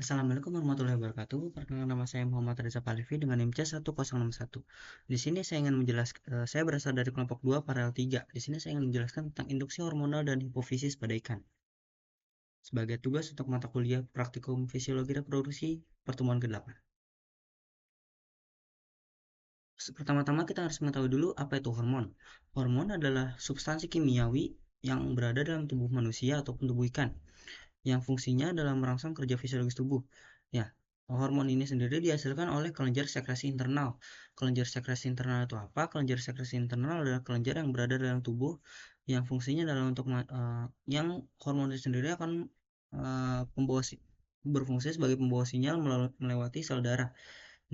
Assalamualaikum warahmatullahi wabarakatuh. Perkenalkan, nama saya Muhammad Reza Palivi dengan NIM C1061. Di sini saya ingin menjelaskan, saya berasal dari kelompok 2 paralel 3. Di sini saya ingin menjelaskan tentang induksi hormonal dan hipofisis pada ikan. Sebagai tugas untuk mata kuliah praktikum fisiologi reproduksi pertemuan ke-8. Pertama-tama kita harus mengetahui dulu apa itu hormon. Hormon adalah substansi kimiawi yang berada dalam tubuh manusia ataupun tubuh ikan, yang fungsinya adalah merangsang kerja fisiologis tubuh. Ya, hormon ini sendiri dihasilkan oleh kelenjar sekresi internal. Kelenjar sekresi internal itu apa? Kelenjar sekresi internal adalah kelenjar yang berada dalam tubuh yang fungsinya adalah untuk yang hormon itu sendiri akan berfungsi sebagai pembawa sinyal melewati sel darah.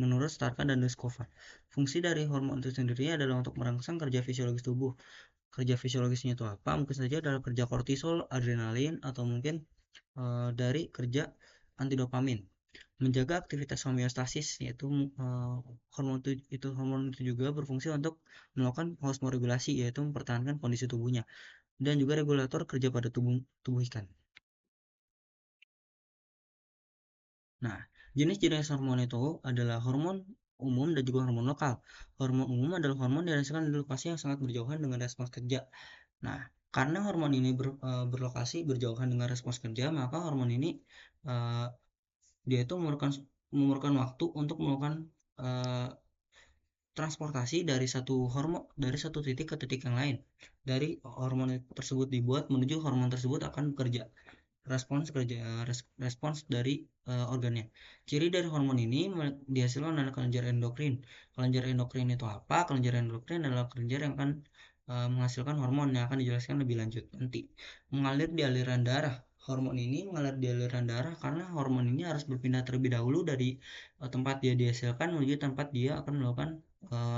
Menurut Starka dan Duskova, fungsi dari hormon itu sendiri adalah untuk merangsang kerja fisiologis tubuh. Kerja fisiologisnya itu apa? Mungkin saja adalah kerja kortisol, adrenalin, atau mungkin dari kerja antidopamin. Menjaga aktivitas homeostasis, yaitu hormon itu juga berfungsi untuk melakukan osmoregulasi, yaitu mempertahankan kondisi tubuhnya, dan juga regulator kerja pada tubuh ikan. Nah, jenis-jenis hormon itu adalah hormon umum dan juga hormon lokal. Hormon umum adalah hormon yang dihasilkan di lokasi yang sangat berjauhan dengan respons kerja. Nah, karena hormon ini berlokasi berjauhan dengan respons kerja, maka hormon ini dia itu memerlukan waktu untuk melakukan transportasi dari satu titik ke titik yang lain. Dari hormon tersebut dibuat menuju hormon tersebut akan bekerja. Respons dari organnya. Ciri dari hormon ini dihasilkan oleh kelenjar endokrin. Kelenjar endokrin itu apa? Kelenjar endokrin adalah kelenjar yang akan menghasilkan hormon yang akan dijelaskan lebih lanjut nanti. Mengalir di aliran darah. Hormon ini mengalir di aliran darah karena hormon ini harus berpindah terlebih dahulu dari tempat dia dihasilkan menuju tempat dia akan melakukan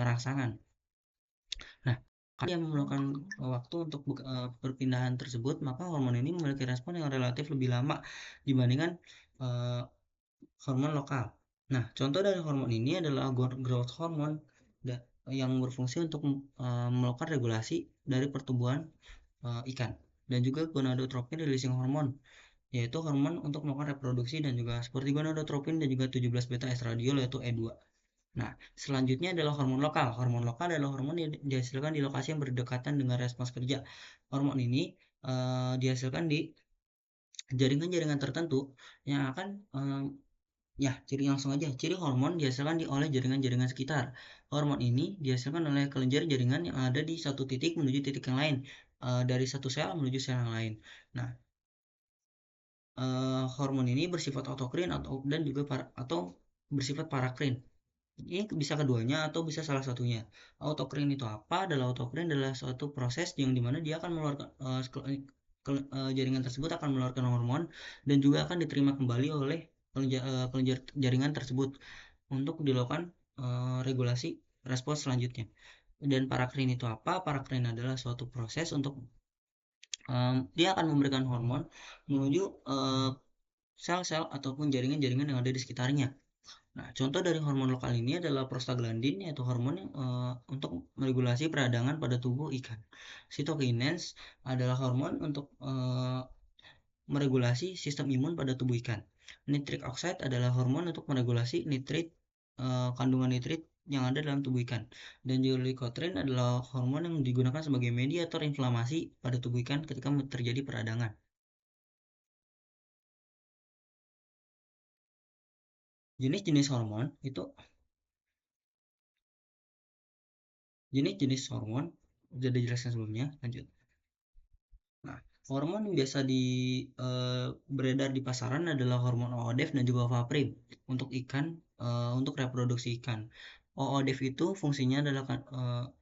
rangsangan. Nah, karena dia memerlukan waktu untuk perpindahan tersebut, maka hormon ini memiliki respon yang relatif lebih lama dibandingkan hormon lokal. Nah, contoh dari hormon ini adalah growth hormone yang berfungsi untuk melakukan regulasi dari pertumbuhan ikan, dan juga gonadotropin releasing hormone, yaitu hormon untuk melakukan reproduksi, dan juga seperti gonadotropin dan juga 17 beta estradiol yaitu E2. Nah, selanjutnya adalah hormon lokal. Hormon lokal adalah hormon yang dihasilkan di lokasi yang berdekatan dengan respons kerja. Hormon ini dihasilkan di jaringan-jaringan tertentu yang akan ciri langsung aja. Ciri hormon dihasilkan oleh jaringan-jaringan sekitar. Hormon ini dihasilkan oleh kelenjar jaringan yang ada di satu titik menuju titik yang lain, dari satu sel menuju sel yang lain. Nah, hormon ini bersifat autokrin dan juga atau bersifat parakrin. Ini bisa keduanya atau bisa salah satunya. Autokrin itu apa? Autokrin adalah suatu proses yang dimana dia akan mengeluarkan jaringan tersebut akan mengeluarkan hormon dan juga akan diterima kembali oleh kelenjar jaringan tersebut untuk dilakukan regulasi respons selanjutnya. Dan parakrin itu apa? Parakrin adalah suatu proses untuk dia akan memberikan hormon menuju sel-sel ataupun jaringan-jaringan yang ada di sekitarnya. Nah, contoh dari hormon lokal ini adalah prostaglandin, yaitu hormon yang untuk meregulasi peradangan pada tubuh ikan. Cytokinins adalah hormon untuk meregulasi sistem imun pada tubuh ikan. Nitric oxide adalah hormon untuk meregulasi kandungan nitrit yang ada dalam tubuh ikan. Dan juga leukotriene adalah hormon yang digunakan sebagai mediator inflamasi pada tubuh ikan ketika terjadi peradangan. Jenis-jenis hormon itu jenis-jenis hormon sudah dijelaskan sebelumnya. Lanjut. Nah, hormon yang biasa beredar di pasaran adalah hormon OODEF dan juga OVAPRIM untuk ikan, untuk reproduksi ikan. OODEF itu fungsinya adalah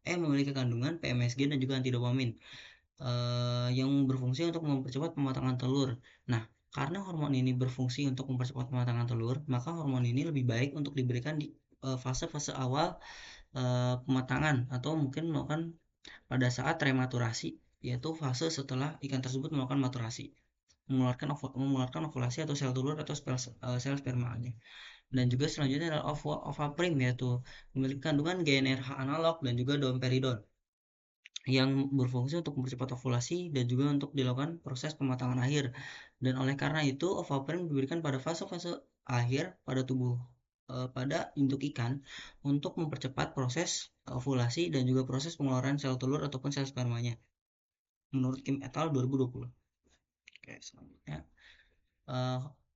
memiliki kandungan PMSG dan juga antidopamin yang berfungsi untuk mempercepat pematangan telur. Nah, karena hormon ini berfungsi untuk mempercepat pematangan telur, maka hormon ini lebih baik untuk diberikan di fase-fase awal pematangan, atau mungkin melakukan pada saat rematurasi, yaitu fase setelah ikan tersebut melakukan maturasi, mengeluarkan ovulasi atau sel telur atau sel spermanya. Dan juga selanjutnya adalah ovaprim, yaitu memiliki kandungan GnRH analog dan juga domperidon yang berfungsi untuk mempercepat ovulasi dan juga untuk dilakukan proses pematangan akhir. Dan oleh karena itu ovaprim diberikan pada fase-fase akhir pada tubuh pada induk ikan untuk mempercepat proses ovulasi dan juga proses pengeluaran sel telur ataupun sel spermanya. Menurut Kim et al. 2020. Oke, selanjutnya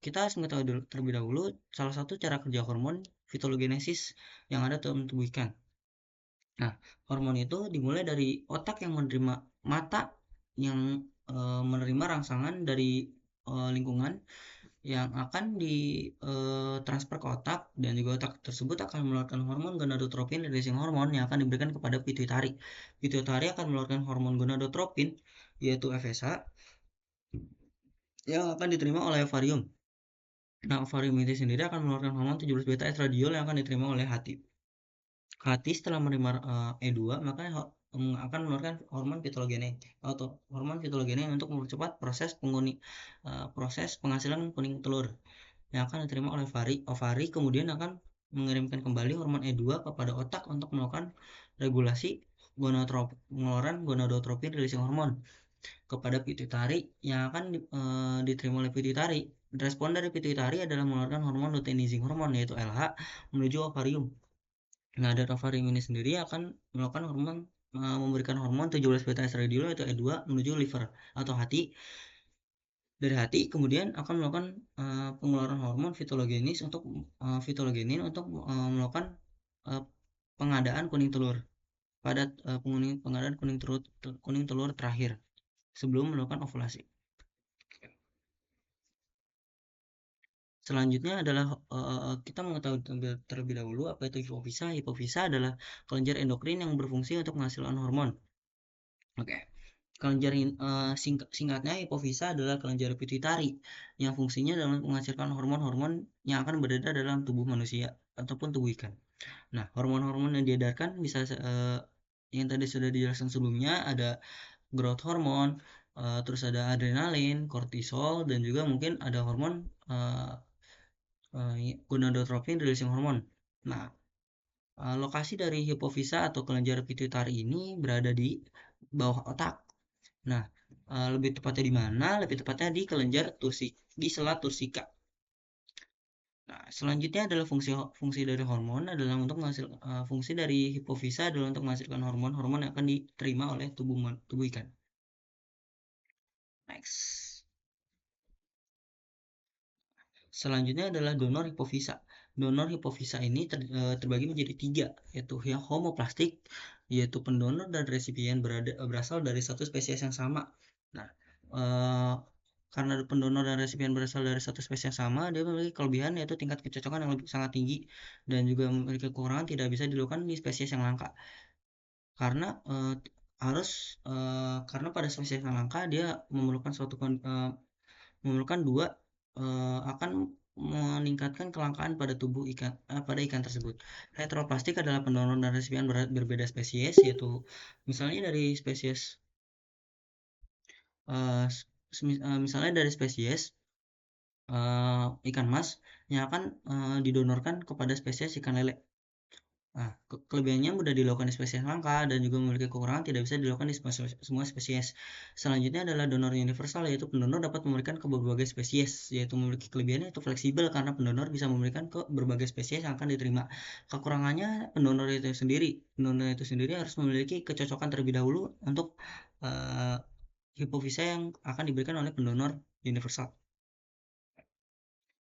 kita harus mengetahui terlebih dahulu salah satu cara kerja hormon fitologenesis yang ada dalam tubuh ikan. Nah, hormon itu dimulai dari otak yang menerima mata yang menerima rangsangan dari lingkungan yang akan ditransfer ke otak, dan juga otak tersebut akan mengeluarkan hormon gonadotropin releasing hormon yang akan diberikan kepada pituitari. Pituitari akan mengeluarkan hormon gonadotropin yaitu FSH yang akan diterima oleh ovarium. Nah, ovarium itu sendiri akan mengeluarkan hormon 17 beta estradiol yang akan diterima oleh hati. Hati setelah menerima E2 maka akan mengeluarkan hormon fitologene atau hormon fitologene untuk mempercepat proses penghasilan kuning telur yang akan diterima oleh ovari kemudian akan mengirimkan kembali hormon E2 kepada otak untuk melakukan regulasi pengeluaran gonadotropin releasing hormon kepada pituitari yang akan diterima oleh pituitari. Respon dari pituitari adalah mengeluarkan hormon luteinizing hormon yaitu LH menuju ovarium. Nah, dari ovarium ini sendiri akan melakukan memberikan hormon 17 beta estradiol yaitu E2 menuju liver atau hati. Dari hati kemudian akan melakukan pengeluaran hormon fitologenin untuk melakukan pengadaan kuning telur pada pengadaan kuning telur terakhir sebelum melakukan ovulasi. Selanjutnya adalah kita mengetahui terlebih dahulu apa itu hipofisa. Hipofisa adalah kelenjar endokrin yang berfungsi untuk menghasilkan hormon. Oke. Kelenjar singkatnya hipofisa adalah kelenjar pituitari yang fungsinya dalam menghasilkan hormon-hormon yang akan beredar dalam tubuh manusia ataupun tubuh ikan. Nah, hormon-hormon yang diedarkan bisa yang tadi sudah dijelaskan sebelumnya ada growth hormone, terus ada adrenalin, kortisol, dan juga mungkin ada hormon gonadotropin releasing hormone. Nah, lokasi dari hipofisa atau kelenjar pituitari ini berada di bawah otak. Nah, lebih tepatnya di mana? Lebih tepatnya di kelenjar di selat tursika. Nah, selanjutnya adalah fungsi dari hormon adalah untuk fungsi dari hipofisa adalah untuk menghasilkan hormon-hormon yang akan diterima oleh tubuh ikan. Next. Selanjutnya adalah donor hipofisa. Donor hipofisa ini terbagi menjadi 3, yaitu yang homoplastik, yaitu pendonor dan resipien berasal dari satu spesies yang sama. Nah, karena pendonor dan resipien berasal dari satu spesies yang sama, dia memiliki kelebihan yaitu tingkat kecocokan yang sangat tinggi dan juga memiliki kekurangan tidak bisa dilakukan di spesies yang langka. Karena karena pada spesies yang langka dia memerlukan dua akan meningkatkan kelangkaan pada tubuh ikan pada ikan tersebut. Heteroplastik adalah pendonor dan resipien berbeda spesies, yaitu misalnya dari spesies misalnya dari spesies ikan mas yang akan didonorkan kepada spesies ikan lele. Nah, kelebihannya mudah dilakukan di spesies langka dan juga memiliki kekurangan tidak bisa dilakukan di semua spesies. Selanjutnya adalah donor universal, yaitu pendonor dapat memberikan ke berbagai spesies, yaitu memiliki kelebihannya itu fleksibel karena pendonor bisa memberikan ke berbagai spesies yang akan diterima. Kekurangannya pendonor itu sendiri harus memiliki kecocokan terlebih dahulu untuk hipofisa yang akan diberikan oleh pendonor universal.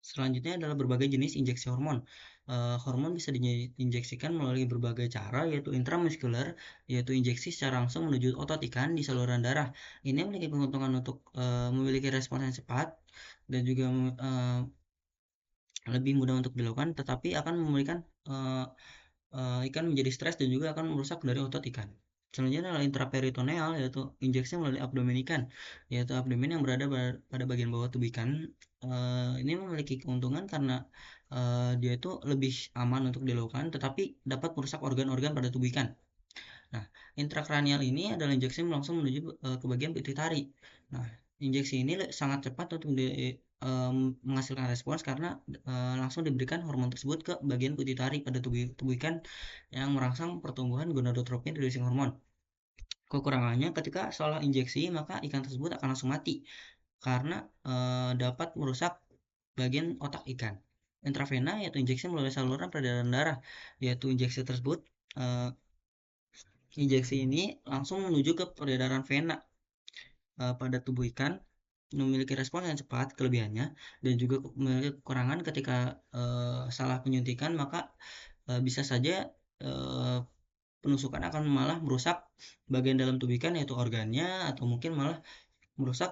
Selanjutnya adalah berbagai jenis injeksi hormon. Hormon bisa diinjeksikan melalui berbagai cara, yaitu intramuskular, yaitu injeksi secara langsung menuju otot ikan di saluran darah. Ini memiliki keuntungan untuk memiliki respons yang cepat dan juga lebih mudah untuk dilakukan, tetapi akan memberikan ikan menjadi stres dan juga akan merusak dari otot ikan. Selanjutnya adalah intraperitoneal, yaitu injeksi melalui abdomen ikan, yaitu abdomen yang berada pada bagian bawah tubuh ikan. Ini memiliki keuntungan karena dia itu lebih aman untuk dilakukan, tetapi dapat merusak organ-organ pada tubuh ikan. Nah, intrakranial ini adalah injeksi langsung menuju ke bagian pituitari. Nah, injeksi ini sangat cepat untuk menghasilkan respons karena langsung diberikan hormon tersebut ke bagian pituitari pada tubuh ikan yang merangsang pertumbuhan gonadotropin releasing hormon. Kekurangannya ketika salah injeksi maka ikan tersebut akan langsung mati karena dapat merusak bagian otak ikan. intravena yaitu injeksi melalui saluran peredaran darah, yaitu injeksi tersebut eh, injeksi ini langsung menuju ke peredaran vena pada tubuh ikan, memiliki respon yang cepat kelebihannya dan juga memiliki kekurangan ketika salah penyuntikan, maka bisa saja eh, penusukan akan malah merusak bagian dalam tubuh ikan yaitu organnya, atau mungkin malah merusak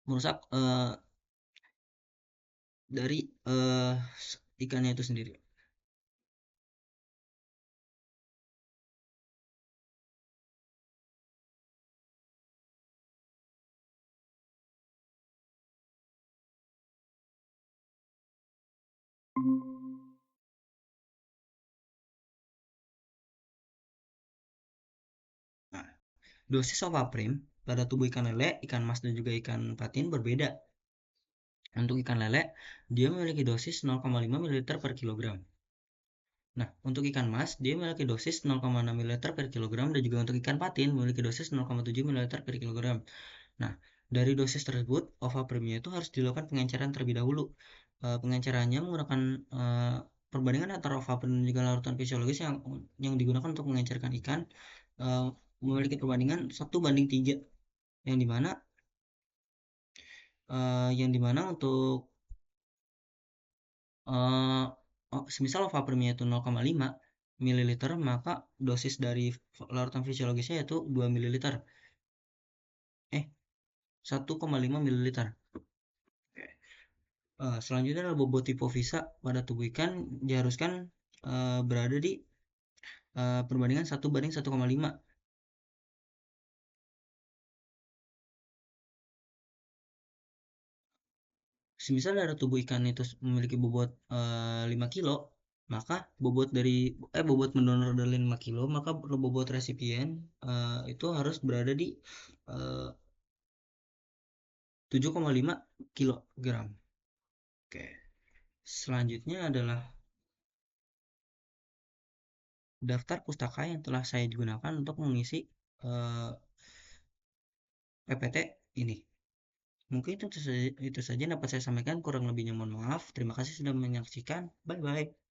merusak dari ikannya itu sendiri. Nah, dosis ovaprim pada tubuh ikan lele, ikan mas dan juga ikan patin berbeda. Untuk ikan lele, dia memiliki dosis 0,5 ml per kilogram. Nah, untuk ikan mas, dia memiliki dosis 0,6 ml per kilogram, dan juga untuk ikan patin memiliki dosis 0,7 ml per kilogram. Nah, dari dosis tersebut, ovaprimnya itu harus dilakukan pengenceran terlebih dahulu. Pengencerannya menggunakan perbandingan antara ovaprim dan juga larutan fisiologis yang digunakan untuk mengencerkan ikan uh, memiliki perbandingan 1:3, yang dimana untuk uh, semisal ovaprimnya itu 0,5 ml, maka dosis dari larutan fisiologisnya yaitu 2 ml. 1,5 ml. Selanjutnya adalah bobot hipofisa pada tubuh ikan diharuskan berada di perbandingan 1:1,5. Semisal dari tubuh ikan itu memiliki bobot 5 kilo, maka bobot mendonor dari 5 kilo, maka bobot resipien itu harus berada di 7,5 kilogram. Oke. Selanjutnya adalah daftar pustaka yang telah saya gunakan untuk mengisi PPT ini. Mungkin itu saja dapat saya sampaikan, kurang lebihnya mohon maaf. Terima kasih sudah menyaksikan. Bye bye.